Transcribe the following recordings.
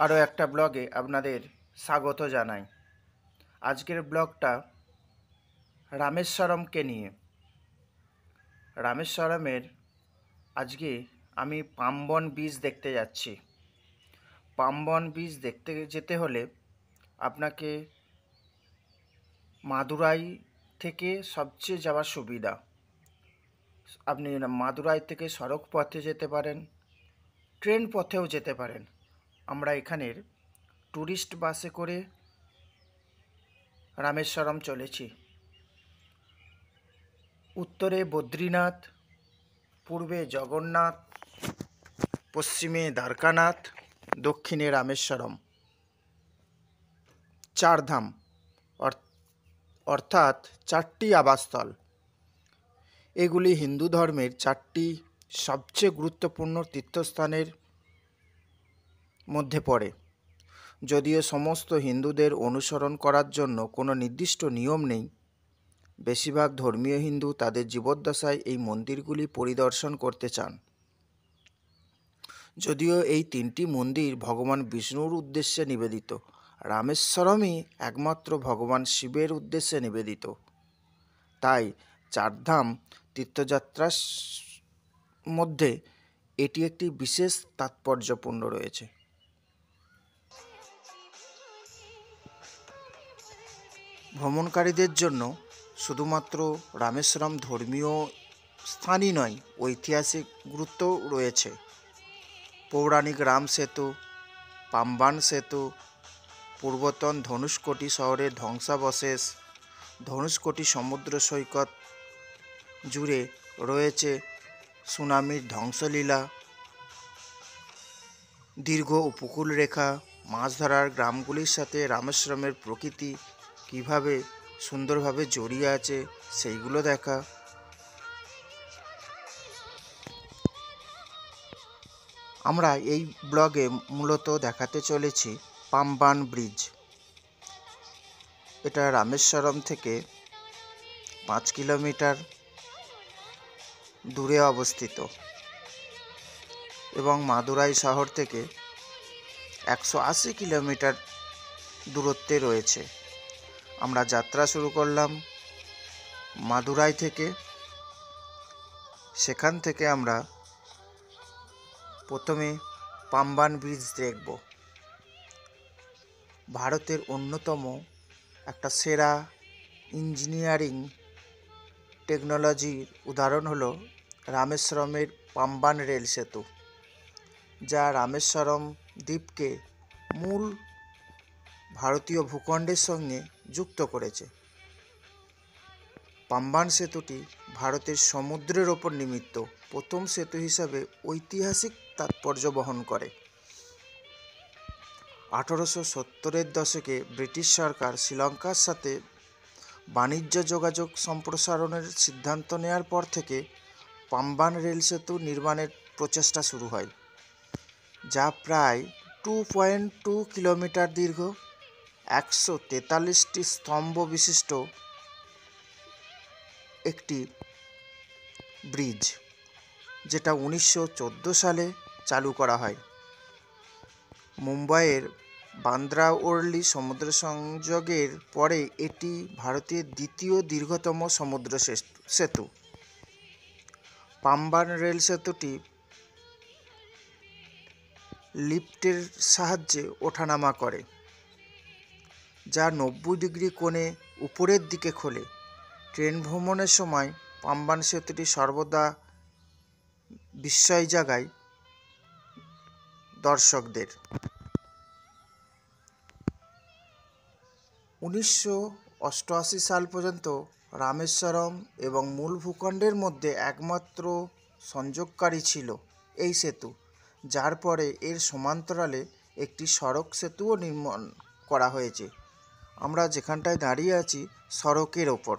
আরও একটা ব্লগে আপনাদের স্বাগত জানাই। আজকের ব্লগটা রামেশ্বরমকে নিয়ে। রামেশ্বরমের আজকে আমি পাম্বন বীচ দেখতে যাচ্ছি। পাম্বন বীচ দেখতে যেতে হলে আপনাকে মাদুরাই থেকে সবচেয়ে যাওয়ার সুবিধা। আপনি মাদুরাই থেকে সড়ক পথে যেতে পারেন, ট্রেন পথেও যেতে পারেন। আমরা এখানের ট্যুরিস্ট বাসে করে রামেশ্বরম চলেছি। উত্তরে বদ্রীনাথ, পূর্বে জগন্নাথ, পশ্চিমে দ্বারকানাথ, দক্ষিণে রামেশ্বরম। চারধাম অর্থাৎ চারটি আবাসস্থল। এগুলি হিন্দু ধর্মের চারটি সবচেয়ে গুরুত্বপূর্ণ তীর্থস্থানের মধ্যে পড়ে। যদিও সমস্ত হিন্দুদের অনুসরণ করার জন্য কোনো নির্দিষ্ট নিয়ম নেই, বেশিরভাগ ধর্মীয় হিন্দু তাদের জীবদ্দশায় এই মন্দিরগুলি পরিদর্শন করতে চান। যদিও এই তিনটি মন্দির ভগবান বিষ্ণুর উদ্দেশ্যে নিবেদিত, রামেশ্বরমই একমাত্র ভগবান শিবের উদ্দেশ্যে নিবেদিত। তাই চারধাম তীর্থযাত্রার মধ্যে এটি একটি বিশেষ তাৎপর্যপূর্ণ রয়েছে। ভ্রমণকারীদের জন্য শুধুমাত্র রামেশ্বরম ধর্মীয় স্থানই নয়, ঐতিহাসিক গুরুত্বও রয়েছে। পৌরাণিক রাম সেতু, পাম্বান সেতু, পূর্বতন ধনুষ্কোটি শহরের ধ্বংসাবশেষ, ধনুষ্কোটি সমুদ্র সৈকত জুড়ে রয়েছে সুনামির ধ্বংসলীলা, দীর্ঘ উপকূল রেখা, মাছ ধরার গ্রামগুলির সাথে রামেশ্বরমের প্রকৃতি কীভাবে সুন্দরভাবে জড়িয়ে আছে সেইগুলো দেখা। আমরা এই ব্লগে মূলত দেখাতে চলেছি পাম্বান ব্রিজ। এটা রামেশ্বরম থেকে 5 কিলোমিটার দূরে অবস্থিত এবং মাদুরাই শহর থেকে 180 কিলোমিটার দূরত্বে রয়েছে। আমরা যাত্রা শুরু করলাম মাদুরাই থেকে। সেখান থেকে আমরা প্রথমে পাম্বান ব্রিজ দেখব। ভারতের অন্যতম একটা সেরা ইঞ্জিনিয়ারিং টেকনোলজির উদাহরণ হলো রামেশ্বরমের পাম্বান রেল সেতু, যা রামেশ্বরম দ্বীপকে মূল ভারতীয় ভূখণ্ডের সঙ্গে যুক্ত করেছে। পাম্বান সেতুটি ভারতের সমুদ্রের ওপর নির্মিত প্রথম সেতু হিসাবে ঐতিহাসিক তাৎপর্য বহন করে। 1870-এর দশকে ব্রিটিশ সরকার শ্রীলঙ্কার সাথে বাণিজ্য যোগাযোগ সম্প্রসারণের সিদ্ধান্ত নেওয়ার পর থেকে পাম্বান রেল সেতু নির্মাণের প্রচেষ্টা শুরু হয়, যা প্রায় 2.2 কিলোমিটার দীর্ঘ, 143টি স্তম্ভ বিশিষ্ট একটি ব্রিজ, যেটা 1914 সালে চালু করা হয়। মুম্বাইয়ের বান্দ্রা ওয়ারলি সমুদ্র সংযোগের পরে এটি ভারতের দ্বিতীয় দীর্ঘতম সমুদ্র সেতু। পাম্বান রেল সেতুটি লিফটের সাহায্যে ওঠানামা করে, যা 90 ডিগ্রি কোণে উপরের দিকে খোলে। ট্রেন ভ্রমণের সময় পাম্বান সেতুটি সর্বদা বিস্ময় জাগায় দর্শকদের। 1988 সাল পর্যন্ত রামেশ্বরম এবং মূল ভূখণ্ডের মধ্যে একমাত্র সংযোগকারী ছিল এই সেতু, যার পরে এর সমান্তরালে একটি সড়ক সেতুও নির্মাণ করা হয়েছে। আমরা যেখানটায় দাঁড়িয়ে আছি সড়কের ওপর,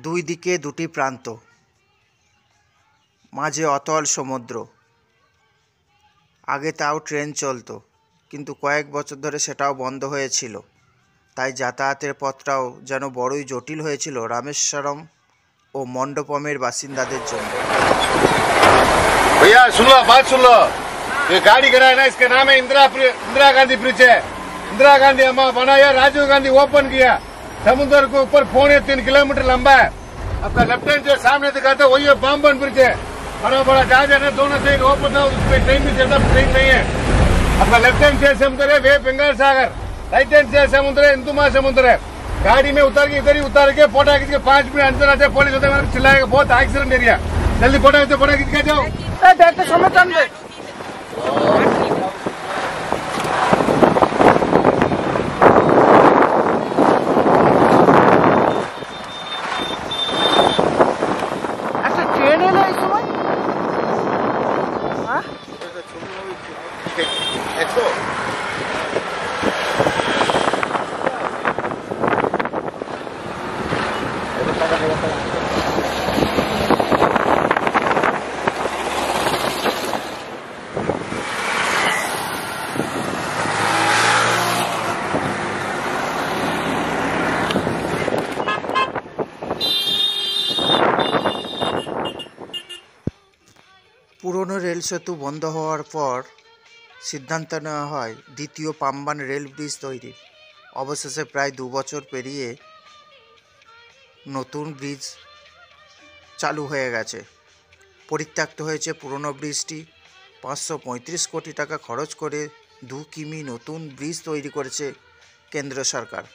দুই দিকে দুটি প্রান্ত, মাঝে অতল সমুদ্র। আগে তাও ট্রেন চলতো, কিন্তু কয়েক বছর ধরে সেটাও বন্ধ হয়েছিল, তাই যাতায়াতের পথটাও যেন বড়ই জটিল হয়েছিল রামেশ্বরম ও মণ্ডপমের বাসিন্দাদের জন্য। भैया सुन लो, बात सुन लो। ये गाड़ी खड़ा है ना, इसका नाम है इंदिरा गांधी ब्रिज है। इंदिरा गांधी अम्मा बनाया, राजीव गांधी ओपन किया। समुद्र के ऊपर 3.25 किलोमीटर लंबा है। आपका लेफ्ट हैंड जो सामने दिखाता है वही बामबन ब्रिज है। बड़ा बड़ा जहाज है ना, दोनों साइड ओपन था, उसमें ट्रेन भी चलता, ट्रेन नहीं है। आपका लेफ्ट हैंड से समुद्र है वे बंगाल सागर, राइट हैंड से समुद्र है हिंदू महासमुद्र है। गाड़ी में उतर के इधर ही उतार के फोटा खींच के 5 मिनट अंदर आते पुलिस होते चिल्लाएगा, बहुत एक्सीडेंट एरिया। जल्दी फोटा खींच के जाओ। দেখতে সময় টানবে। একটা ট্রেন এলো এই সময়। হ্যাঁ একশো পুরনো রেল সেতু বন্ধ হওয়ার পর সিদ্ধান্ত নেওয়া হয় দ্বিতীয় পাম্বান রেল ব্রিজ তৈরির। অবশেষে প্রায় 2 বছর পেরিয়ে নতুন ব্রিজ চালু হয়ে গেছে। পরিত্যক্ত হয়েছে পুরনো ব্রিজটি। 535 কোটি টাকা খরচ করে 2 কিমি নতুন ব্রিজ তৈরি করেছে কেন্দ্র সরকার।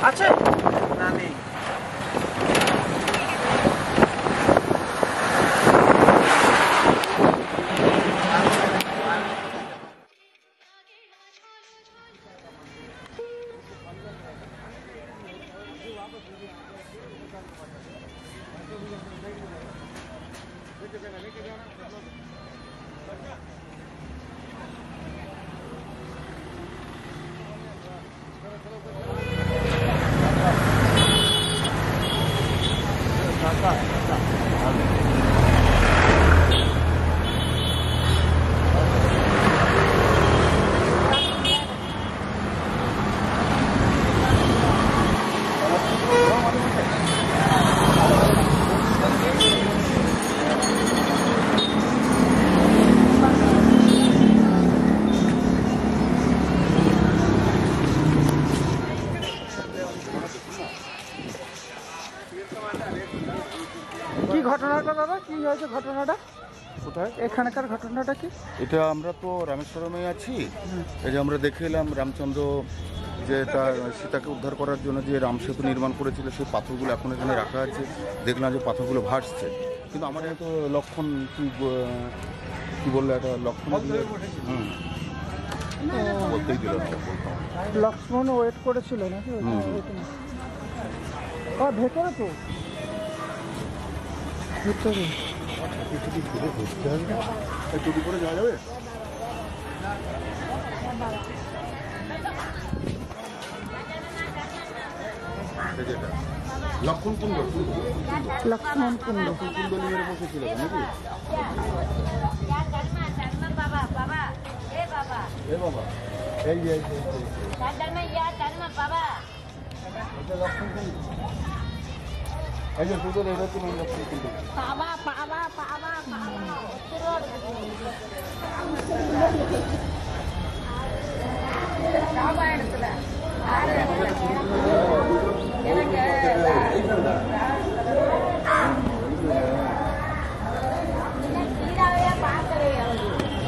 আছে না নেই? কি ঘটনাটা দাদা, কি হয়েছে ঘটনাটা? কোথায়? এখানকার ঘটনাটা কি? এটা আমরা তো রামেশ্বরমে আছি। এই যে আমরা দেখে এলাম রামচন্দ্র যে তার সীতাকে উদ্ধার করার জন্য যে রাম সেতু নির্মাণ করেছিল, সেই পাথরগুলো এখন এখানে রাখা আছে। দেখলাম যে পাথরগুলো ভাসছে, কিন্তু আমার এত লক্ষণ কি বললো, একটা লক্ষণ বলতেই দিল না। লক্ষ্মণ ওয়েট করেছিল নাকি? ভেতরে তো ভিতরে চুরি করে যাওয়া যাবে? লক্ষণ কুণ্ড, লক্ষ্মণ কুণ্ড। কুণ্ড নিয়ে বসেছিল নাকি? এ বাবা, এই যে এই যে দুধের এটা তুমি লক্ষণ কুণ্ড।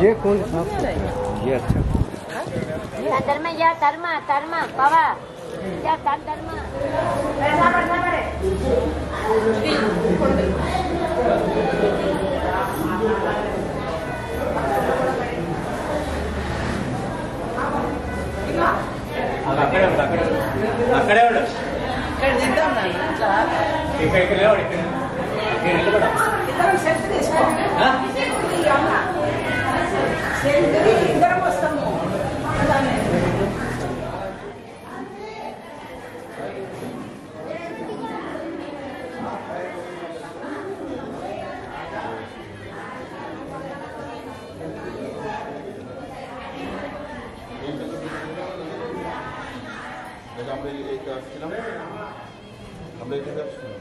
ये कौन था? ये अच्छा धर्म या धर्म धर्म बाबा या धर्म అక్కడే ఉండు ఇక్కడికి లేవాడు ఇక్కడ నిలబడ আমরা এইটা আসছিলাম, আমরা এইটা আসছিলাম।